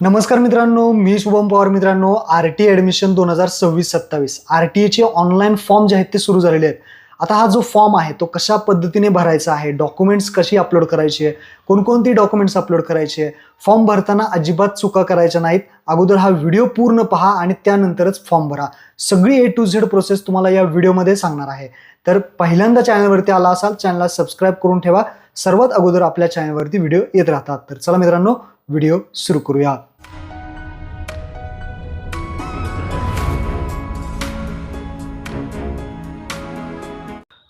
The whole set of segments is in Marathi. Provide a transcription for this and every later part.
नमस्कार मित्रांनो, मी शुभम पवार. मित्रांनो, आर-टी ॲडमिशन 2026-27 आर-टी-एचे ऑनलाईन फॉर्म जे आहेत ते सुरू झालेले आहेत. आता हा जो फॉर्म आहे तो कशा पद्धतीने भरायचा आहे, डॉक्युमेंट्स कशी अपलोड करायची आहे, कोणकोणती डॉक्युमेंट्स अपलोड करायची आहे, फॉर्म भरताना अजिबात चुका करायच्या नाहीत. अगोदर हा व्हिडिओ पूर्ण पहा आणि त्यानंतरच फॉर्म भरा. सगळी ए टू झेड प्रोसेस तुम्हाला या व्हिडिओमध्ये सांगणार आहे. तर पहिल्यांदा चॅनलवरती आला असाल, चॅनलला सबस्क्राईब करून ठेवा. सर्वात अगोदर आपल्या चॅनलवरती व्हिडिओ येत राहतात. तर चला मित्रांनो, व्हिडिओ सुरू करूया.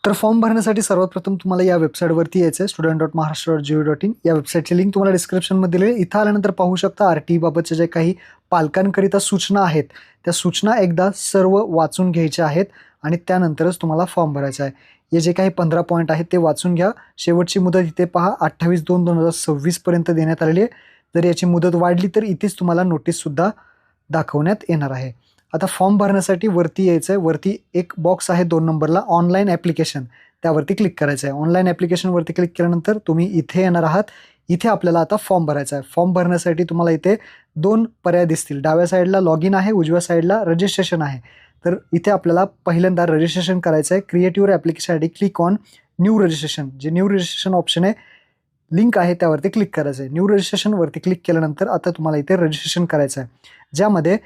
तर फॉर्म भरण्यासाठी सर्वात प्रथम तुम्हाला या वेबसाईटवरती यायचं आहे, student.maharashtra.gov.in. या वेबसाईटची लिंक तुम्हाला डिस्क्रिप्शनमध्ये दिली आहे. इथं आल्यानंतर पाहू शकता आर-टी बाबतच्या जे काही पालकांकरिता सूचना आहेत, त्या सूचना एकदा सर्व वाचून घ्यायच्या आहेत आणि त्यानंतरच तुम्हाला फॉर्म भरायचा आहे. हे जे काही 15 पॉईंट आहेत ते वाचून घ्या. शेवटची मुदत इथे पहा 28/2/2026 पर्यंत देण्यात आलेली आहे. जर याची मुदत वाढली तर इथेच तुम्हाला नोटीससुद्धा दाखवण्यात येणार आहे. आता फॉर्म भरण्यासाठी वरती यायचं आहे. वरती एक बॉक्स आहे 2 नंबरला, ऑनलाईन ॲप्लिकेशन, त्यावरती क्लिक करायचं आहे. ऑनलाईन ॲप्लिकेशनवरती क्लिक केल्यानंतर तुम्ही इथे येणार आहात. इथे आपल्याला आता फॉर्म भरायचा आहे. फॉर्म भरण्यासाठी तुम्हाला इथे 2 पर्याय दिसतील. डाव्या साईडला लॉग इन आहे, उजव्या साईडला रजिस्ट्रेशन आहे. तर इथे आपल्याला पहिल्यांदा रजिस्ट्रेशन करायचं आहे. Create your application I D, click on new registration. जे न्यू रजिस्ट्रेशन ऑप्शन आहे, लिंक आहे त्यावरती क्लिक करायचं आहे. न्यू रजिस्ट्रेशनवरती क्लिक केल्यानंतर आता तुम्हाला इथे रजिस्ट्रेशन करायचं आहे, ज्यामध्ये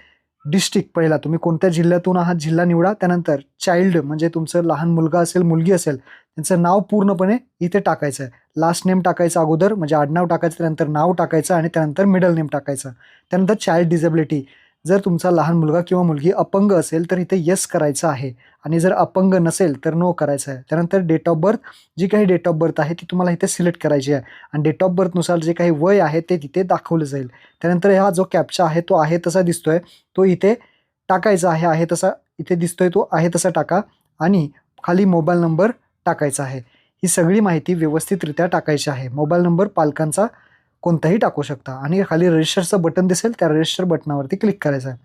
डिस्ट्रिक्ट पहिला तुम्ही कोणत्या जिल्ह्यातून आहात जिल्हा निवडा. त्यानंतर चाइल्ड म्हणजे तुमचं लहान मुलगा असेल मुलगी असेल त्यांचं नाव पूर्णपणे इथे टाकायचं आहे. लास्ट नेम टाकायचं अगोदर, म्हणजे आडनाव टाकायचं, त्यानंतर नाव टाकायचं आणि त्यानंतर मिडल नेम टाकायचं. त्यानंतर चाइल्ड डिसेबिलिटी, जर तुमचा लहान मुलगा किंवा मुलगी अपंग असेल तर इथे येस करायचं आहे आणि जर अपंग नसेल तर नो करायचं आहे. त्यानंतर डेट ऑफ बर्थ, जी काही डेट ऑफ बर्थ आहे ती तुम्हाला इथे सिलेक्ट करायची आहे आणि डेट ऑफ बर्थनुसार जे काही वय आहे ते तिथे दाखवलं जाईल. त्यानंतर हा जो कॅप्चा आहे तो आहे तसा दिसतोय तो इथे टाकायचा आहे तसा इथे दिसतोय तो आहे तसा टाका आणि खाली मोबाईल नंबर टाकायचा आहे. ही सगळी माहिती व्यवस्थितरित्या टाकायची आहे. मोबाईल नंबर पालकांचा कोणताही टाकू शकता आणि खाली रजिस्टरचं बटन दिसेल, त्या रजिस्टर बटनावरती क्लिक करायचं आहे.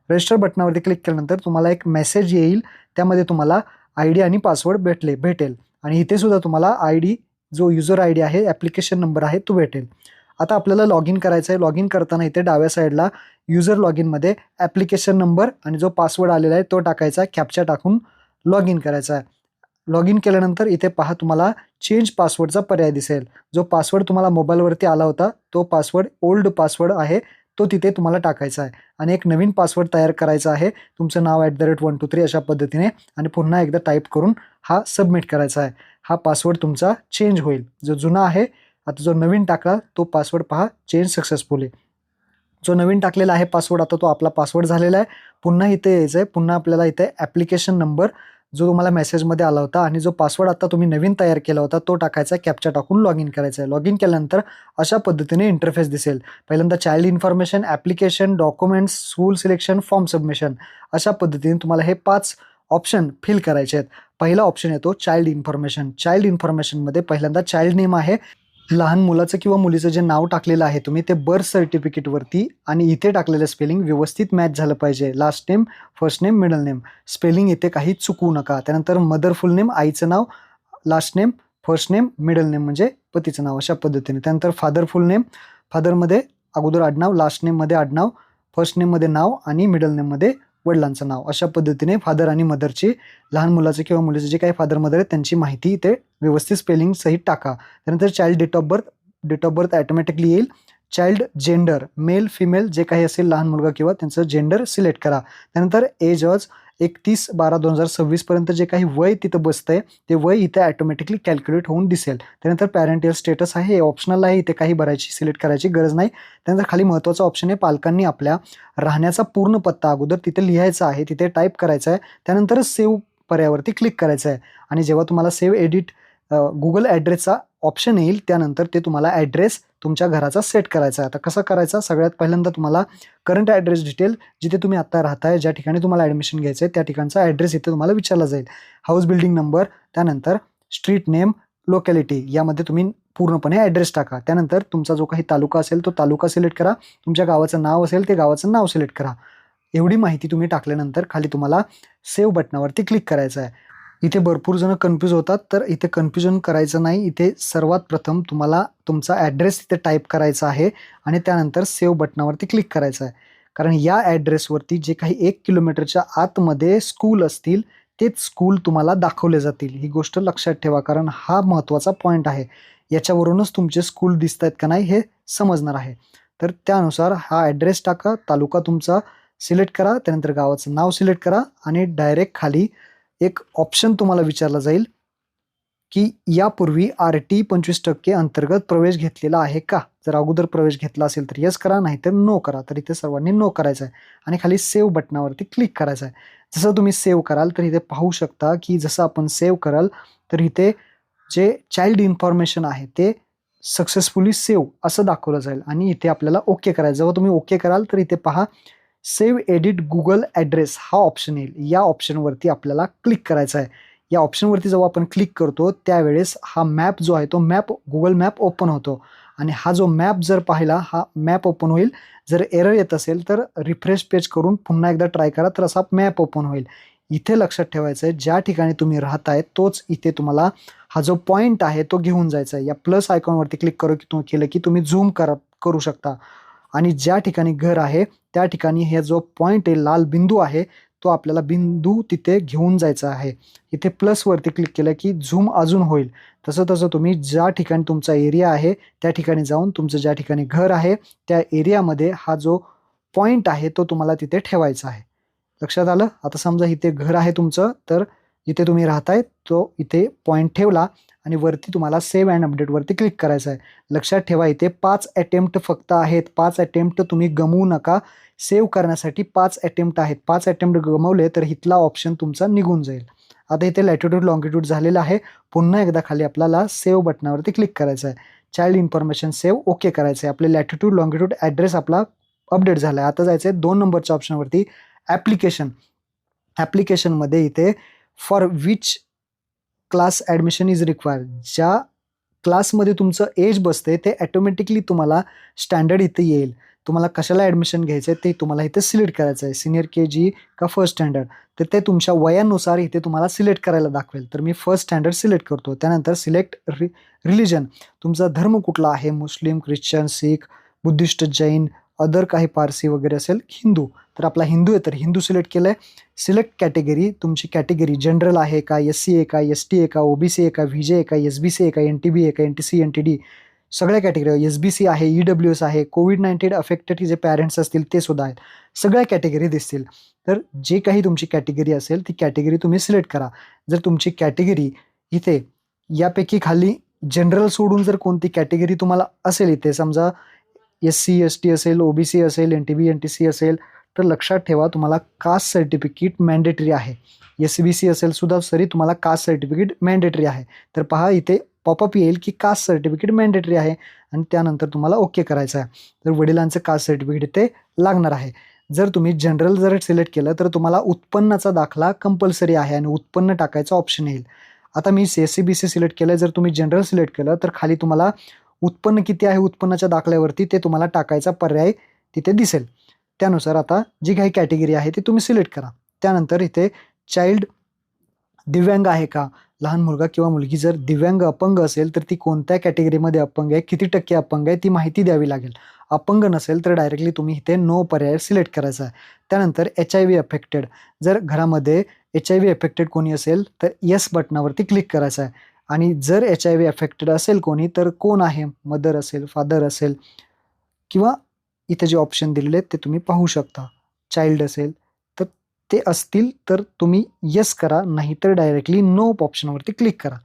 रजिस्टर बटनावरती क्लिक केल्यानंतर तुम्हाला एक मेसेज येईल, त्यामध्ये तुम्हाला आय डी आणि पासवर्ड भेटेल आणि इथे सुद्धा तुम्हाला आय डी, जो युजर आय डी आहे, ॲप्लिकेशन नंबर आहे तो भेटेल. आता आपल्याला लॉग इन करायचं आहे. लॉग इन करताना इथे डाव्या साईडला युजर लॉग इनमध्ये ॲप्लिकेशन नंबर आणि जो पासवर्ड आलेला आहे तो टाकायचा, कॅप्चा टाकून लॉग इन करायचा आहे. लॉग इन केल्यानंतर इथे पहा तुम्हाला चेंज पासवर्डचा पर्याय दिसेल. जो पासवर्ड तुम्हाला मोबाईलवरती आला होता तो पासवर्ड ओल्ड पासवर्ड आहे, तो तिथे तुम्हाला टाकायचा आहे आणि एक नवीन पासवर्ड तयार करायचा आहे. तुमचं नाव @123 अशा पद्धतीने आणि पुन्हा एकदा टाईप करून हा सबमिट करायचा आहे. हा पासवर्ड तुमचा चेंज होईल. जो जुना आहे, आता जो नवीन टाकला तो पासवर्ड पहा चेंज सक्सेसफुली. जो नवीन टाकलेला आहे पासवर्ड आता तो आपला पासवर्ड झालेला आहे. पुन्हा इथे यायचं आहे. पुन्हा आपल्याला इथे ॲप्लिकेशन नंबर जो तुम्हाला मेसेजमध्ये आला होता आणि जो पासवर्ड आता तुम्ही नवीन तयार केला होता तो टाकायचा, कॅप्चा टाकून लॉग इन करायचं आहे. लॉग इन केल्यानंतर अशा पद्धतीने इंटरफेस दिसेल. पहिल्यांदा child information, application, documents, school selection, form submission, अशा पद्धतीने तुम्हाला हे 5 ऑप्शन फिल करायचे आहेत. पहिला ऑप्शन येतो चाइल्ड इन्फॉर्मेशन. चाइल्ड इन्फॉर्मेशनमध्ये पहिल्यांदा चाइल्ड नेम आहे, लहान मुलाचं किंवा मुलीचं जे नाव टाकलेलं आहे तुम्ही ते बर्थ सर्टिफिकेटवरती आणि इथे टाकलेलं स्पेलिंग व्यवस्थित मॅच झालं पाहिजे. Last name, first name, middle name, spelling इथे काही चुकवू नका. त्यानंतर मदर फुल नेम, आईचं नाव, last name, first name, middle name म्हणजे पतीचं नाव, अशा पद्धतीने. त्यानंतर फादर फुल नेम, फादरमध्ये अगोदर आडनाव, लास्ट नेममध्ये आडनाव, फर्स्ट नेममध्ये नाव आणि मिडल नेममध्ये वडिलांचं नाव, अशा पद्धतीने फादर आणि मदरची, लहान मुलाचं किंवा मुलीचं जे काही फादर मदर आहे त्यांची माहिती इथे व्यवस्थित स्पेलिंग सहित टाका. त्यानंतर child date of birth automatically येईल. चाइल्ड जेंडर, मेल फिमेल जे काही असेल लहान मुलगा किंवा त्यांचं जेंडर सिलेक्ट करा. त्यानंतर एज 31/12/2026 पर्यंत जे काही वय तिथं बसतंय ते वय इथे ॲटोमॅटिकली कॅल्क्युलेट होऊन दिसेल. त्यानंतर पॅरेंटियल स्टेटस आहे, हे ऑप्शनल आहे, इथे काही सिलेक्ट करायची गरज नाही. त्यानंतर खाली महत्त्वाचा ऑप्शन आहे, पालकांनी आपल्या राहण्याचा पूर्ण पत्ता अगोदर तिथे लिहायचा आहे, तिथे टाईप करायचा आहे. त्यानंतरच सेव्ह पर्यायावरती क्लिक करायचं आहे आणि जेव्हा तुम्हाला सेव्ह एडिट गुगल ॲड्रेसचा ऑप्शन येईल त्यानंतर ते तुम्हाला ॲड्रेस तुमच्या घराचा सेट करायचा आहे. आता कसं करायचा, सगळ्यात पहिल्यांदा तुम्हाला करंट ॲड्रेस डिटेल, जिथे तुम्ही आत्ता राहताय, ज्या ठिकाणी तुम्हाला ॲडमिशन घ्यायचं आहे त्या ठिकाणचा ॲड्रेस इथे तुम्हाला विचारला जाईल. हाऊस बिल्डिंग नंबर, त्यानंतर स्ट्रीट नेम, लोकॅलिटी, यामध्ये तुम्ही पूर्णपणे ॲड्रेस टाका. त्यानंतर तुमचा जो काही तालुका असेल तो तालुका सिलेक्ट करा. तुमच्या गावाचं नाव असेल ते गावाचं नाव सिलेक्ट करा. एवढी माहिती तुम्ही टाकल्यानंतर खाली तुम्हाला सेव्ह बटनावरती क्लिक करायचं आहे. इथे भरपूर जण कन्फ्यूज होतात, तर इथे कन्फ्युजन करायचं नाही. इथे सर्वात प्रथम तुम्हाला तुमचा ॲड्रेस इथे टाईप करायचा आहे आणि त्यानंतर सेव्ह बटनावरती क्लिक करायचं आहे. कारण या ॲड्रेसवरती जे काही 1 किलोमीटरच्या आतमध्ये स्कूल असतील, तेच स्कूल तुम्हाला दाखवले जातील. ही गोष्ट लक्षात ठेवा, कारण हा महत्त्वाचा पॉइंट आहे. याच्यावरूनच तुमचे स्कूल दिसतायत का नाही हे समजणार आहे. तर त्यानुसार हा ॲड्रेस टाका, तालुका तुमचा सिलेक्ट करा, त्यानंतर गावाचं नाव सिलेक्ट करा आणि डायरेक्ट खाली एक ऑप्शन तुम्हाला विचारला जाईल, की यापूर्वी RT 25% अंतर्गत प्रवेश घेतलेला आहे का? जर अगोदर प्रवेश घेतला असेल तर येस करा, नाहीतर नो करा. तर इथे सर्वांनी नो करायचं आहे आणि खाली सेव्ह बटनावरती क्लिक करायचं आहे. जसं तुम्ही सेव्ह कराल तर इथे पाहू शकता, की जसं आपण सेव्ह कराल तर इथे जे चाइल्ड इन्फॉर्मेशन आहे ते सक्सेसफुली सेव्ह असं दाखवलं जाईल आणि इथे आपल्याला ओके करायचं. जेव्हा तुम्ही ओके कराल तर इथे पहा सेव्ह एडिट गुगल ॲड्रेस हा ऑप्शन येईल. या ऑप्शनवरती आपल्याला क्लिक करायचं आहे. या ऑप्शनवरती जेव्हा आपण क्लिक करतो त्यावेळेस हा मॅप जो आहे तो गुगल मॅप ओपन होतो आणि हा जो मॅप जर पाहिला हा मॅप ओपन होईल. जर एरर येत असेल तर रिफ्रेश पेज करून पुन्हा एकदा ट्राय करा, तर असा मॅप ओपन होईल. इथे लक्षात ठेवायचं आहे, ज्या ठिकाणी तुम्ही राहताय तोच इथे तुम्हाला हा जो पॉइंट आहे तो घेऊन जायचा आहे. या प्लस आयकॉनवरती क्लिक केलं की तुम्ही झूम करू शकता आणि ज्या ठिकाणी घर आहे त्या ठिकाणी हे जो पॉइंट आहे, लाल बिंदू आहे, तो आपल्याला बिंदू तिथे घेऊन जायचा आहे. इथे प्लसवरती क्लिक केलं की झूम अजून होईल. तसं तुम्ही ज्या ठिकाणी तुमचा एरिया आहे त्या ठिकाणी जाऊन तुमचं ज्या ठिकाणी घर आहे त्या एरियामध्ये हा जो पॉइंट आहे तो तुम्हाला तिथे ठेवायचा आहे. लक्षात आलं? आता समजा इथे घर आहे तुमचं, तर जिथे तुम्ही राहताय तो इथे पॉइंट ठेवला आणि वरती तुम्हाला सेव्ह अँड अपडेटवरती क्लिक करायचं आहे. लक्षात ठेवा इथे 5 अटेम्प्ट फक्त आहेत. 5 अटेम्प्ट तुम्ही गमवू नका. सेव्ह करण्यासाठी 5 अटेम्प्ट आहेत. 5 अटेम्प्ट गमावले तर इथला ऑप्शन तुमचा निघून जाईल. आता इथे लॅटिट्यूड लॉंगिट्यूड झालेलं आहे. पुन्हा एकदा खाली आपल्याला सेव्ह बटनावरती क्लिक करायचं आहे. चाइल्ड इन्फॉर्मेशन सेव्ह ओके करायचं आहे. आपले लॅटिट्यूड लॉंगिट्यूड ॲड्रेस आपला अपडेट झाला आहे. आता जायचं आहे 2 नंबरच्या ऑप्शनवरती ॲप्लिकेशन. ॲप्लिकेशनमध्ये इथे for which class admission is required. ज्या क्लासमध्ये तुमचं एज बसते ते ऑटोमॅटिकली तुम्हाला स्टँडर्ड इथे येईल. तुम्हाला कशाला ॲडमिशन घ्यायचं आहे ते तुम्हाला इथे सिलेक्ट करायचं आहे. सीनियर KG का फर्स्ट स्टँडर्ड, तर ते तुमच्या वयानुसार इथे तुम्हाला सिलेक्ट करायला दाखवेल. तर मी फर्स्ट स्टँडर्ड सिलेक्ट करतो. त्यानंतर सिलेक्ट रिलिजन. तुमचा धर्म कुठला आहे? मुस्लिम, ख्रिश्चन, शीख, बुद्धिस्ट, जैन, अदर काही पारसी वगैरे असेल, हिंदू. तर आपला हिंदू आहे तर हिंदू सिलेक्ट केलं आहे. Select category. तुमची कॅटेगरी जनरल आहे का, SC आहे का, ST आहे का, OBC आहे का, VJ आहे का, SBC आहे का, NTB आहे का, NTC, NTD, सगळ्या कॅटेगरी. SBC आहे, EWS आहे, COVID-19 अफेक्टेड जे पॅरेंट्स असतील ते सुद्धा आहेत. सगळ्या कॅटेगरी दिसतील. तर जे काही तुमची कॅटेगरी असेल ती कॅटेगरी तुम्ही सिलेक्ट करा. जर तुमची कॅटेगरी इथे यापैकी खाली जनरल सोडून जर कोणती कॅटेगरी तुम्हाला असेल, इथे समजा SC, ST असेल, OBC असेल, NTB, NTC असेल, तर लक्षात ठेवा तुम्हाला कास्ट सर्टिफिकेट मॅन्डेटरी आहे. SBC असेल सुद्धा तरी तुम्हाला कास्ट सर्टिफिकेट मॅन्डेटरी आहे. तर पहा इथे पॉपअप येईल की कास्ट सर्टिफिकेट मॅन्डेटरी आहे आणि त्यानंतर तुम्हाला ओके करायचं आहे. तर वडिलांचं कास्ट सर्टिफिकेट इथे लागणार आहे. जर तुम्ही जनरल जर सिलेक्ट केलं तर तुम्हाला उत्पन्नाचा दाखला कंपल्सरी आहे आणि उत्पन्न टाकायचा ऑप्शन येईल. आता मी SC-BC सिलेक्ट केलं. जर तुम्ही जनरल सिलेक्ट केलं तर खाली तुम्हाला उत्पन्न किती आहे उत्पन्नाच्या दाखल्यावरती ते तुम्हाला टाकायचा पर्याय तिथे दिसेल. त्यानुसार आता जी काही कॅटेगरी आहे ती तुम्ही सिलेक्ट करा. त्यानंतर इथे चाइल्ड दिव्यांग आहे का? लहान मुलगा किंवा मुलगी जर दिव्यांग अपंग असेल तर ती कोणत्या कॅटेगरीमध्ये अपंग आहे, किती टक्के अपंग आहे ती माहिती द्यावी लागेल. अपंग नसेल तर डायरेक्टली तुम्ही इथे नो पर्याय सिलेक्ट करायचा आहे. त्यानंतर HIV अफेक्टेड. जर घरामध्ये HIV अफेक्टेड कोणी असेल तर येस बटनावरती क्लिक करायचं आहे आणि जर HIV अफेक्टेड असेल कोणी तर कोण आहे? मदर असेल, फादर असेल किंवा इथे जे ऑप्शन दिलेले आहेत ते तुम्ही पाहू शकता. चाइल्ड असेल तर ते असतील तर तुम्ही येस करा, नाहीतर डायरेक्टली नो ऑप्शनवरती क्लिक करा.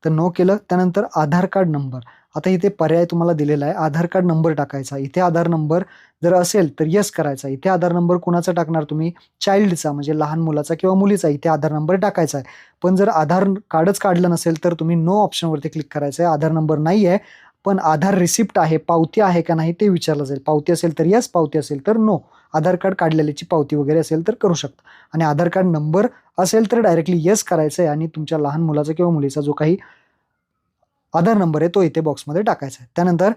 तर नो केलं. त्यानंतर आधार कार्ड नंबर. आता इथे पर्याय तुम्हाला दिलेला आहे. आधार कार्ड नंबर टाकायचा. इथे आधार नंबर जर असेल तर येस करायचा. इथे आधार नंबर कुणाचा टाकणार तुम्ही? चाइल्डचा म्हणजे लहान मुलाचा किंवा मुलीचा इथे आधार नंबर टाकायचा आहे. पण जर आधार कार्डच काढलं नसेल तर तुम्ही नो ऑप्शनवरती क्लिक करायचं आहे. आधार नंबर नाही आहे पण आधार रिसिप्ट आहे, पावती आहे का नाही ते विचारलं जाईल. पावती असेल तर येस, पावती असेल तर नो. आधार कार्ड काढलेल्याची पावती वगैरे असेल तर करू शकता आणि आधार कार्ड नंबर असेल तर डायरेक्टली येस करायचं आहे आणि तुमच्या लहान मुलाचा किंवा मुलीचा जो काही आधार नंबर आहे तो इथे बॉक्समध्ये टाकायचा आहे. त्यानंतर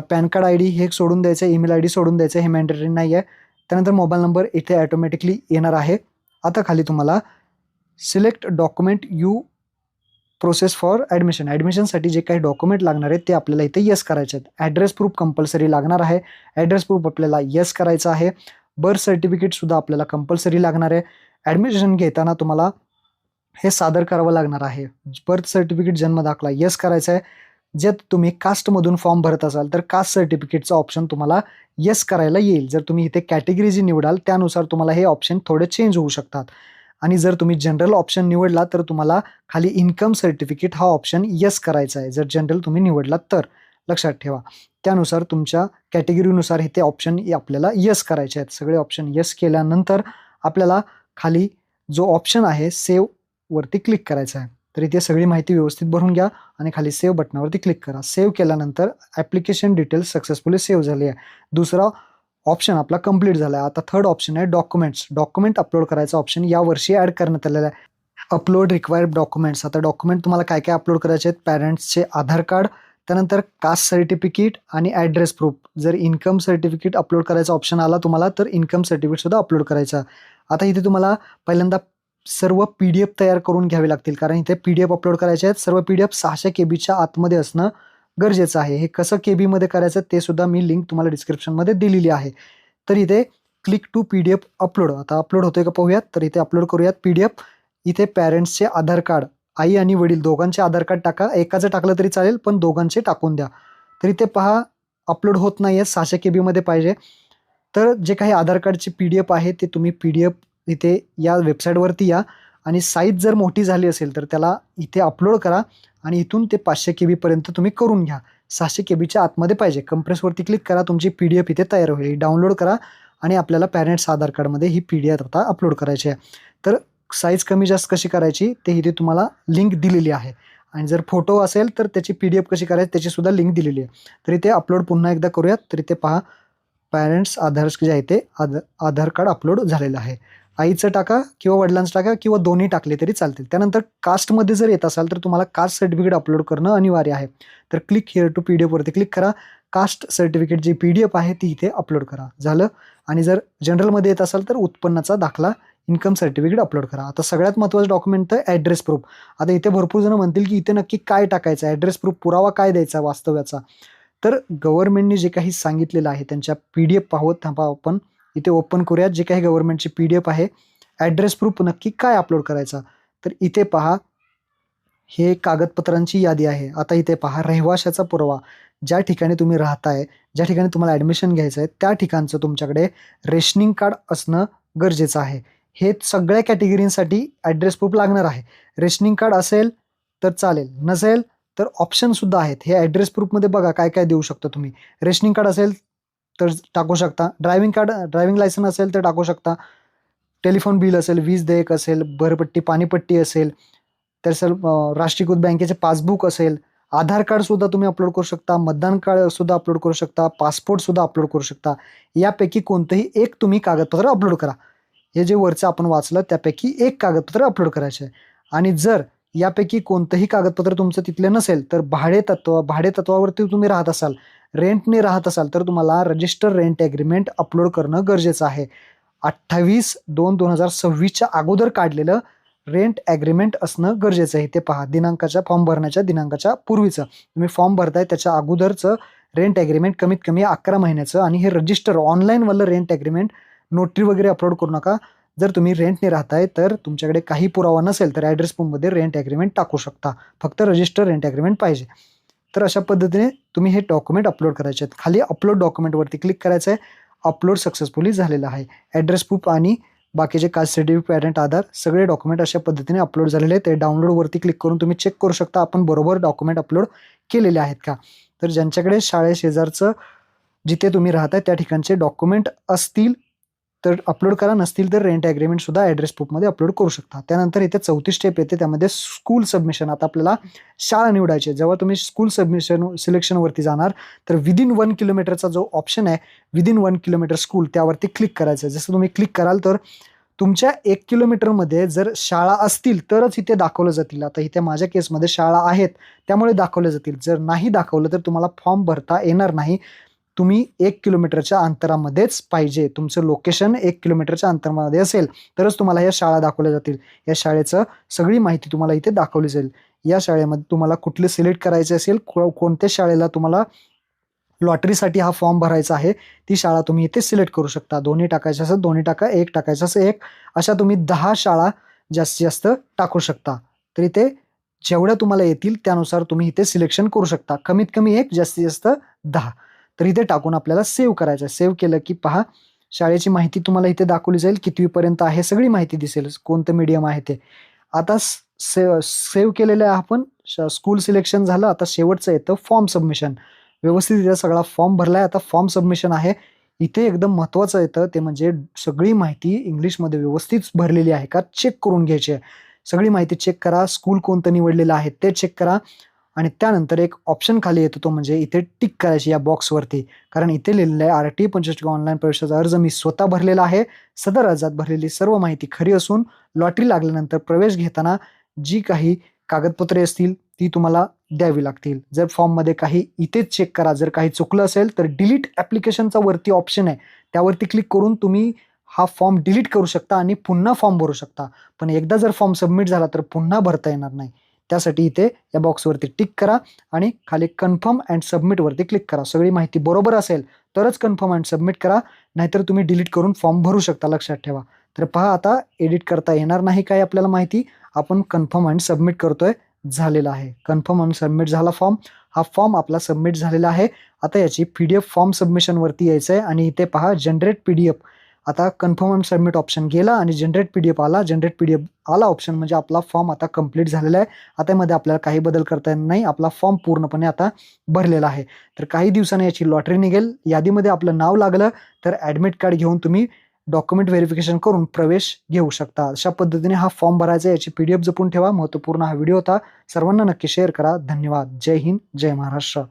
पॅन कार्ड ID हे सोडून द्यायचं आहे, ईमेल ID सोडून द्यायचं आहे, हे मॅन्डेटरी नाही आहे. त्यानंतर मोबाईल नंबर इथे ऑटोमॅटिकली येणार आहे. आता खाली तुम्हाला select document you process for admission. ॲडमिशनसाठी जे काही डॉक्युमेंट लागणार आहेत ते आपल्याला इथे येस करायचे आहेत. ॲड्रेस प्रूफ कंपल्सरी लागणार आहे. ॲड्रेस प्रूफ आपल्याला येस करायचं आहे. बर्थ सर्टिफिकेटसुद्धा आपल्याला कंपल्सरी लागणार आहे. ॲडमिशन घेताना तुम्हाला हे सादर करावं लागणार आहे. बर्थ सर्टिफिकेट, जन्म दाखला येस करायचा आहे. जे तुम्ही कास्टमधून फॉर्म भरत असाल तर कास्ट सर्टिफिकेटचं ऑप्शन तुम्हाला येस करायला येईल. जर तुम्ही इथे कॅटेगरी जी निवडाल त्यानुसार तुम्हाला हे ऑप्शन थोडे चेंज होऊ शकतात. आणि जर तुम्ही जनरल ऑप्शन निवडला तर तुम्हाला खाली इन्कम सर्टिफिकेट हा ऑप्शन येस करायचा आहे. जर जनरल तुम्ही निवडलात तर लक्षात ठेवा. त्यानुसार तुमच्या कॅटेगरीनुसार हे ते ऑप्शन आपल्याला येस करायचे आहेत. सगळे ऑप्शन येस केल्यानंतर आपल्याला खाली जो ऑप्शन आहे सेव्ह वरती क्लिक करायचा आहे. तर इथे सगळी माहिती व्यवस्थित भरून घ्या आणि खाली सेव्ह बटनावरती क्लिक करा. सेव्ह केल्यानंतर ॲप्लिकेशन डिटेल्स सक्सेसफुली सेव्ह झाली आहे. दुसरा ऑप्शन आपला कंप्लीट झाला आहे. आता थर्ड ऑप्शन आहे डॉक्युमेंट्स. डॉक्युमेंट अपलोड करायचा ऑप्शन यावर्षी ॲड करण्यात आलेला आहे. Upload required documents. आता डॉक्युमेंट तुम्हाला काय काय अपलोड करायचे आहेत? पॅरेंट्सचे आधार कार्ड, त्यानंतर कास्ट सर्टिफिकेट आणि ॲड्रेस प्रूफ. जर इन्कम सर्टिफिकेट अपलोड करायचा ऑप्शन आला तुम्हाला तर इन्कम सर्टिफिकेटसुद्धा अपलोड करायचा. आता इथे तुम्हाला पहिल्यांदा सर्व PDF तयार करून घ्यावे लागतील, कारण इथे PDF अपलोड करायचे आहेत. सर्व PDF 600 KBच्या आतमध्ये असणं गरजेचं आहे. हे कसं KB मध्ये करायचं ते सुद्धा मी लिंक तुम्हाला डिस्क्रिप्शनमध्ये दिलेली आहे. तर इथे क्लिक टू PDF अपलोड. आता अपलोड होतोय का पाहूयात. तर इथे अपलोड करूयात PDF. इथे पॅरेंट्सचे आधार कार्ड, आई आणि वडील दोघांचे आधार कार्ड टाका. एकाचं टाकलं तरी चालेल पण दोघांचे टाकून द्या. तर इथे पहा अपलोड होत नाही आहे, 600 KB पाहिजे. तर जे काही आधार कार्डची PDF आहे ते तुम्ही PDF इथे या वेबसाईटवरती या आणि साईज जर मोठी झाली असेल तर त्याला इथे अपलोड करा आणि इथून ते 500 KB पर्यंत तुम्ही करून घ्या. 600 KBच्या आतमध्ये पाहिजे. कंप्रेसवरती क्लिक करा, तुमची PDF इथे तयार होईल. डाउनलोड करा आणि आपल्याला पॅरेंट्स आधार कार्डमध्ये ही PDF आता अपलोड करायची आहे. तर साईज कमी जास्त कशी करायची ते इथे तुम्हाला लिंक दिलेली आहे. आणि जर फोटो असेल तर त्याची PDF कशी करायची त्याची सुद्धा लिंक दिलेली आहे. तर इथे अपलोड पुन्हा एकदा करूयात. तर इथे पहा पॅरेंट्स आधार जे आहे ते आधार कार्ड अपलोड झालेलं आहे. आईचं टाका किंवा वडिलांचं टाका किंवा दोन्ही टाकले तरी चालतील. त्यानंतर कास्टमध्ये जर येत असाल तर तुम्हाला कास्ट सर्टिफिकेट अपलोड करणं अनिवार्य आहे. तर क्लिक हिअर टू PDF वरती क्लिक करा. कास्ट सर्टिफिकेट जी PDF आहे ती इथे अपलोड करा. झालं. आणि जर जनरलमध्ये येत असाल तर उत्पन्नाचा दाखला, इन्कम सर्टिफिकेट अपलोड करा. आता सगळ्यात महत्त्वाचं डॉक्युमेंट तर ॲड्रेस प्रूफ. आता इथे भरपूर जण म्हणतील की इथे नक्की काय टाकायचं, ॲड्रेस प्रूफ पुरावा काय द्यायचा वास्तव्याचा. तर गव्हर्नमेंटने जे काही सांगितलेलं आहे त्यांच्या PDF पाहत थांबा आपण. इथे ओपन करूयात. जे काही गव्हर्नमेंटची PDF आहे ॲड्रेस प्रूफ नक्की काय अपलोड करायचा. तर इथे पहा हे कागदपत्रांची यादी आहे. आता इथे पहा रहिवाशाचा पुरावा. ज्या ठिकाणी तुम्ही राहताय, ज्या ठिकाणी तुम्हाला ॲडमिशन घ्यायचं आहे त्या ठिकाणचं तुमच्याकडे रेशनिंग कार्ड असणं गरजेचं आहे. हे सगळ्या कॅटेगरींसाठी ॲड्रेस प्रूफ लागणार आहे. रेशनिंग कार्ड असेल तर चालेल, नसेल तर ऑप्शनसुद्धा आहेत. हे ॲड्रेस प्रूफमध्ये बघा काय काय देऊ शकता तुम्ही. रेशनिंग कार्ड असेल तर टाकू शकता. ड्रायव्हिंग लायसन्स असेल तर टाकू शकता. टेलिफोन बिल असेल, वीज देयक असेल, घरपट्टी, पाणीपट्टी असेल, तर राष्ट्रीयकृत बँकेचे पासबुक असेल, आधार कार्डसुद्धा तुम्ही अपलोड करू शकता, मतदान कार्डसुद्धा अपलोड करू शकता, पासपोर्टसुद्धा अपलोड करू शकता. यापैकी कोणतंही एक तुम्ही कागदपत्र अपलोड करा. हे जे वरचं आपण वाचलं त्यापैकी एक कागदपत्र अपलोड करायचे आहे. आणि जर यापैकी कोणतंही कागदपत्र तुमचं तिथले नसेल तर भाडेतत्वावरती तुम्ही राहत असाल, रेंटने राहत असाल तर तुम्हाला रजिस्टर रेंट ॲग्रीमेंट अपलोड करणं गरजेचं आहे. 28/2/2026च्या अगोदर काढलेलं रेंट ॲग्रीमेंट असणं गरजेचं आहे. ते पहा दिनांकाच्या फॉर्म भरण्याच्या दिनांकाच्या पूर्वीचं. तुम्ही फॉर्म भरताय त्याच्या अगोदरचं रेंट ॲग्रीमेंट कमीत कमी 11 महिन्याचं. आणि हे रजिस्टर ऑनलाईनवालं रेंट ॲग्रीमेंट, नोटरी वगैरे अपलोड करू नका. जर तुम्ही रेंटने राहताय तर तुमच्याकडे काही पुरावा नसेल तर ॲड्रेस प्रूफमध्ये रेंट ॲग्रीमेंट टाकू शकता. फक्त रजिस्टर रेंट ॲग्रीमेंट पाहिजे. तर अशा पद्धतीने तुम्ही हे डॉक्युमेंट अपलोड करायचे आहेत. खाली अपलोड डॉक्युमेंटवरती क्लिक करायचं आहे. अपलोड सक्सेसफुली झालेलं आहे. ॲड्रेस प्रूफ आणि बाकीचे कास्ट सर्टिफिकेट, पॅरेंट, आधार सगळे डॉक्युमेंट अशा पद्धतीने अपलोड झालेले आहेत. ते डाउनलोडवरती क्लिक करून तुम्ही चेक करू शकता आपण बरोबर डॉक्युमेंट अपलोड केलेले आहेत का. तर ज्यांच्याकडे शाळेशेजारचं जिथे तुम्ही राहताय त्या ठिकाणचे डॉक्युमेंट असतील तर अपलोड करा, नसतील तर रेंट ॲग्रीमेंटसुद्धा ॲड्रेस प्रूफमध्ये अपलोड करू शकता. त्यानंतर इथे 4थी स्टेप येते त्यामध्ये स्कूल सबमिशन. आता आपल्याला शाळा निवडायची आहे. जेव्हा तुम्ही स्कूल सिलेक्शनवरती जाणार तर विदिन 1 किलोमीटरचा जो ऑप्शन आहे विदिन 1 किलोमीटर स्कूल त्यावरती क्लिक करायचं आहे. जसं तुम्ही क्लिक कराल तर तुमच्या 1 किलोमीटरमध्ये जर शाळा असतील तरच इथे दाखवलं जातील. आता इथे माझ्या केसमध्ये शाळा आहेत त्यामुळे दाखवले जातील. जर नाही दाखवलं तर तुम्हाला फॉर्म भरता येणार नाही. तुम्ही 1 किलोमीटरच्या अंतरामध्येच पाहिजे. तुमचं लोकेशन 1 किलोमीटरच्या अंतरामध्ये असेल तरच तुम्हाला या शाळा दाखवल्या जातील. या शाळेचं सगळी माहिती तुम्हाला इथे दाखवली जाईल. या शाळेमध्ये तुम्हाला कुठले सिलेक्ट करायचे असेल, कोणत्या शाळेला तुम्हाला लॉटरीसाठी हा फॉर्म भरायचा आहे, ती शाळा तुम्ही इथे सिलेक्ट करू शकता. दोन्ही टाकायचे असेल दोन्ही टाका, एक टाकायचं असेल एक, अशा तुम्ही 10 शाळा जास्तीत जास्त टाकू शकता. तर इथे जेवढ्या तुम्हाला येतील त्यानुसार तुम्ही इथे सिलेक्शन करू शकता. कमीत कमी 1, जास्तीत जास्त 10. तर इथे टाकून आपल्याला सेव्ह करायचं आहे. सेव्ह केलं की पहा शाळेची माहिती तुम्हाला इथे दाखवली जाईल. कितवीपर्यंत आहे सगळी माहिती दिसेल. कोणतं मीडियम आहे ते. आता सेव्ह केलेलं आहे आपण. स्कूल सिलेक्शन झालं. आता शेवटचं येतं फॉर्म सबमिशन. व्यवस्थित सगळा फॉर्म भरलाय. आता फॉर्म सबमिशन आहे. इथे एकदम महत्त्वाचं येतं ते म्हणजे सगळी माहिती इंग्लिशमध्ये व्यवस्थित भरलेली आहे का चेक करून घ्यायची आहे. सगळी माहिती चेक करा. स्कूल कोणतं निवडलेलं आहे ते चेक करा आणि त्यानंतर एक ऑप्शन खाली येतो तो म्हणजे इथे टिक करायची या बॉक्सवरती. कारण इथे लिहिलेलं आहे RT 25% ऑनलाईन प्रवेशाचा अर्ज मी स्वतः भरलेला आहे. सदर अर्जात भरलेली सर्व माहिती खरी असून लॉटरी लागल्यानंतर प्रवेश घेताना जी काही कागदपत्रे असतील ती तुम्हाला द्यावी लागतील. जर फॉर्ममध्ये काही इथेच चेक करा. जर काही चुकलं असेल तर डिलीट ॲप्लिकेशनचा वरती ऑप्शन आहे. त्यावरती क्लिक करून तुम्ही हा फॉर्म डिलीट करू शकता आणि पुन्हा फॉर्म भरू शकता. पण एकदा जर फॉर्म सबमिट झाला तर पुन्हा भरता येणार नाही. त्यासाठी इथे या बॉक्सवरती टिक करा आणि खाली कन्फर्म अँड सबमिटवरती क्लिक करा. सगळी माहिती बरोबर असेल तरच कन्फर्म अँड सबमिट करा. नाहीतर तुम्ही डिलीट करून फॉर्म भरू शकता. लक्षात ठेवा. तर पहा आता एडिट करता येणार नाही काय आपल्याला माहिती. आपण कन्फर्म अँड सबमिट करतोय. झालेला आहे. कन्फर्म अँड सबमिट झाला फॉर्म. हा फॉर्म आपला सबमिट झालेला आहे. आता याची PDF फॉर्म सबमिशनवरती यायचं आहे आणि इथे पहा जनरेट PDF. आता कन्फर्म अँड सबमिट ऑप्शन गेला आणि जनरेट PDF आला. जनरेट PDF आला ऑप्शन म्हणजे आपला फॉर्म आता कंप्लीट झालेला आहे. आता यामध्ये आपल्याला काही बदल करता येणार नाही. आपला फॉर्म पूर्णपणे आता भरलेला आहे. तर काही दिवसांनी याची लॉटरी निघेल. यादीमध्ये आपलं नाव लागलं तर ॲडमिट कार्ड घेऊन तुम्ही डॉक्युमेंट व्हेरिफिकेशन करून प्रवेश घेऊ शकता. अशा पद्धतीने हा फॉर्म भरायचा. याची PDF जपून ठेवा. महत्त्वपूर्ण हा व्हिडिओ होता. सर्वांना नक्की शेअर करा. धन्यवाद. जय हिंद, जय महाराष्ट्र.